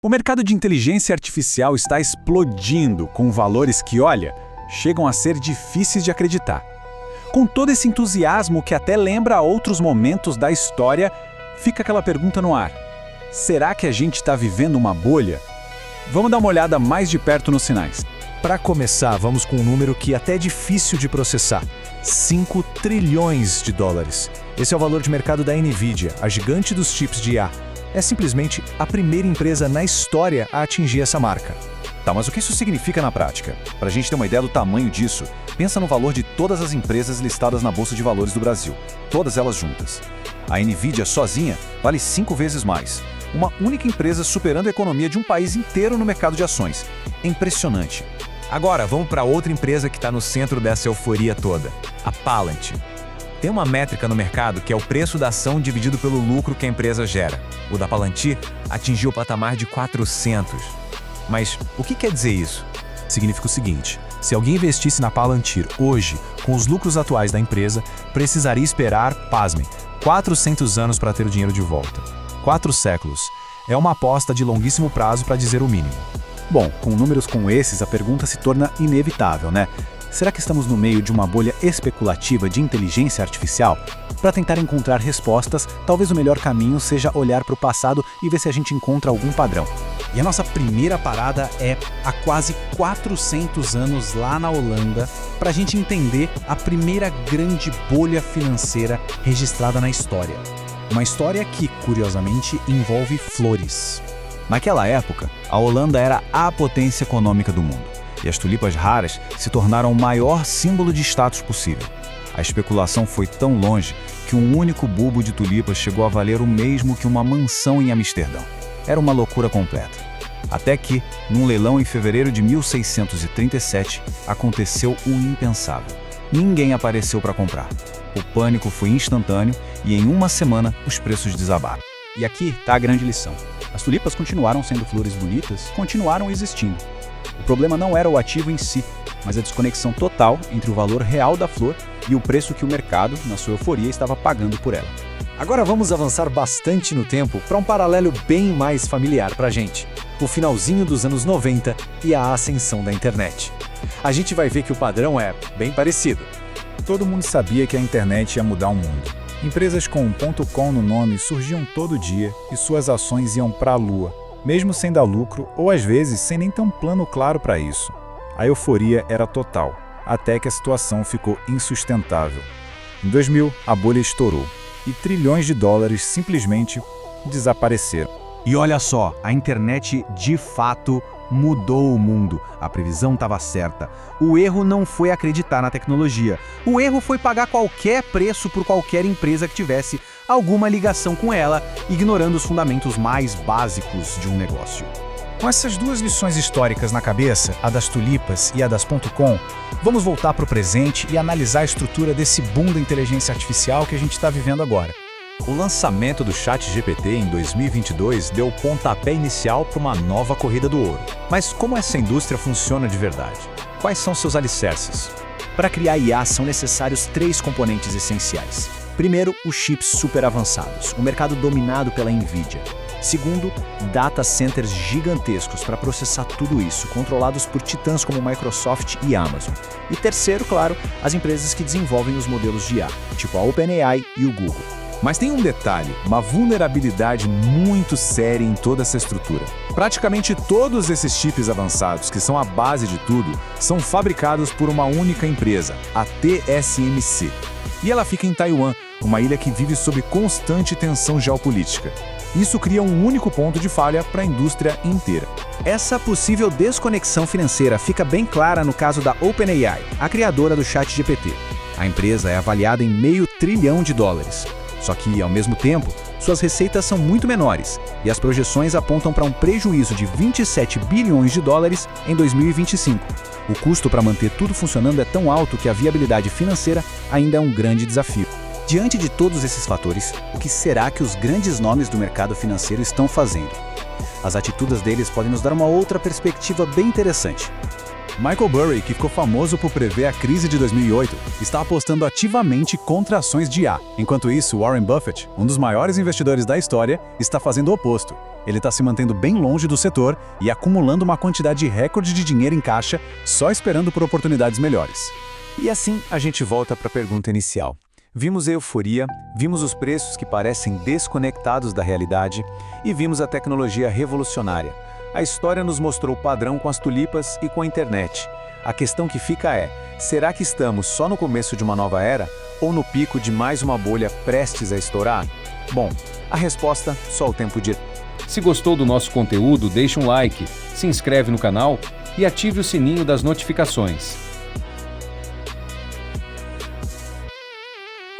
O mercado de inteligência artificial está explodindo com valores que, olha, chegam a ser difíceis de acreditar. Com todo esse entusiasmo que até lembra outros momentos da história, fica aquela pergunta no ar. Será que a gente está vivendo uma bolha? Vamos dar uma olhada mais de perto nos sinais. Para começar, vamos com um número que até é difícil de processar. 5 trilhões de dólares. Esse é o valor de mercado da NVIDIA, a gigante dos chips de IA. É simplesmente a primeira empresa na história a atingir essa marca. Tá, mas o que isso significa na prática? Para a gente ter uma ideia do tamanho disso, pensa no valor de todas as empresas listadas na Bolsa de Valores do Brasil. Todas elas juntas. A NVIDIA sozinha vale 5 vezes mais. Uma única empresa superando a economia de um país inteiro no mercado de ações. É impressionante. Agora, vamos para outra empresa que está no centro dessa euforia toda, a Palantir. Tem uma métrica no mercado que é o preço da ação dividido pelo lucro que a empresa gera. O da Palantir atingiu o patamar de 400. Mas o que quer dizer isso? Significa o seguinte: se alguém investisse na Palantir hoje, com os lucros atuais da empresa, precisaria esperar, pasmem, 400 anos para ter o dinheiro de volta. 4 séculos. É uma aposta de longuíssimo prazo, para dizer o mínimo. Bom, com números como esses, a pergunta se torna inevitável, né? Será que estamos no meio de uma bolha especulativa de inteligência artificial? Para tentar encontrar respostas, talvez o melhor caminho seja olhar para o passado e ver se a gente encontra algum padrão. E a nossa primeira parada é há quase 400 anos lá na Holanda, para a gente entender a primeira grande bolha financeira registrada na história. Uma história que, curiosamente, envolve flores. Naquela época, a Holanda era a potência econômica do mundo. E as tulipas raras se tornaram o maior símbolo de status possível. A especulação foi tão longe que um único bulbo de tulipas chegou a valer o mesmo que uma mansão em Amsterdão. Era uma loucura completa. Até que, num leilão em fevereiro de 1637, aconteceu o impensável. Ninguém apareceu para comprar. O pânico foi instantâneo e em uma semana os preços desabaram. E aqui está a grande lição. As tulipas continuaram sendo flores bonitas, continuaram existindo. O problema não era o ativo em si, mas a desconexão total entre o valor real da flor e o preço que o mercado, na sua euforia, estava pagando por ela. Agora vamos avançar bastante no tempo para um paralelo bem mais familiar para a gente. O finalzinho dos anos 90 e a ascensão da internet. A gente vai ver que o padrão é bem parecido. Todo mundo sabia que a internet ia mudar o mundo. Empresas com .com no nome surgiam todo dia e suas ações iam para a lua, mesmo sem dar lucro ou às vezes sem nem ter um plano claro para isso. A euforia era total, até que a situação ficou insustentável. Em 2000, a bolha estourou e trilhões de dólares simplesmente desapareceram. E olha só, a internet de fato mudou o mundo. A previsão estava certa. O erro não foi acreditar na tecnologia. O erro foi pagar qualquer preço por qualquer empresa que tivesse alguma ligação com ela, ignorando os fundamentos mais básicos de um negócio. Com essas duas lições históricas na cabeça, a das tulipas e a das .com, vamos voltar para o presente e analisar a estrutura desse boom da inteligência artificial que a gente está vivendo agora. O lançamento do ChatGPT em 2022 deu o pontapé inicial para uma nova corrida do ouro. Mas como essa indústria funciona de verdade? Quais são seus alicerces? Para criar IA são necessários 3 componentes essenciais. Primeiro, os chips super avançados, o mercado dominado pela NVIDIA. Segundo, data centers gigantescos para processar tudo isso, controlados por titãs como Microsoft e Amazon. E terceiro, claro, as empresas que desenvolvem os modelos de IA, tipo a OpenAI e o Google. Mas tem um detalhe, uma vulnerabilidade muito séria em toda essa estrutura. Praticamente todos esses chips avançados, que são a base de tudo, são fabricados por uma única empresa, a TSMC. E ela fica em Taiwan, uma ilha que vive sob constante tensão geopolítica. Isso cria um único ponto de falha para a indústria inteira. Essa possível desconexão financeira fica bem clara no caso da OpenAI, a criadora do ChatGPT. A empresa é avaliada em $500 bilhão. Só que, ao mesmo tempo, suas receitas são muito menores e as projeções apontam para um prejuízo de $27 bilhões em 2025. O custo para manter tudo funcionando é tão alto que a viabilidade financeira ainda é um grande desafio. Diante de todos esses fatores, o que será que os grandes nomes do mercado financeiro estão fazendo? As atitudes deles podem nos dar uma outra perspectiva bem interessante. Michael Burry, que ficou famoso por prever a crise de 2008, está apostando ativamente contra ações de IA. Enquanto isso, Warren Buffett, um dos maiores investidores da história, está fazendo o oposto. Ele está se mantendo bem longe do setor e acumulando uma quantidade recorde de dinheiro em caixa, só esperando por oportunidades melhores. E assim a gente volta para a pergunta inicial. Vimos a euforia, vimos os preços que parecem desconectados da realidade e vimos a tecnologia revolucionária. A história nos mostrou o padrão com as tulipas e com a internet. A questão que fica é, será que estamos só no começo de uma nova era ou no pico de mais uma bolha prestes a estourar? Bom, a resposta só o tempo dirá. Se gostou do nosso conteúdo, deixe um like, se inscreve no canal e ative o sininho das notificações.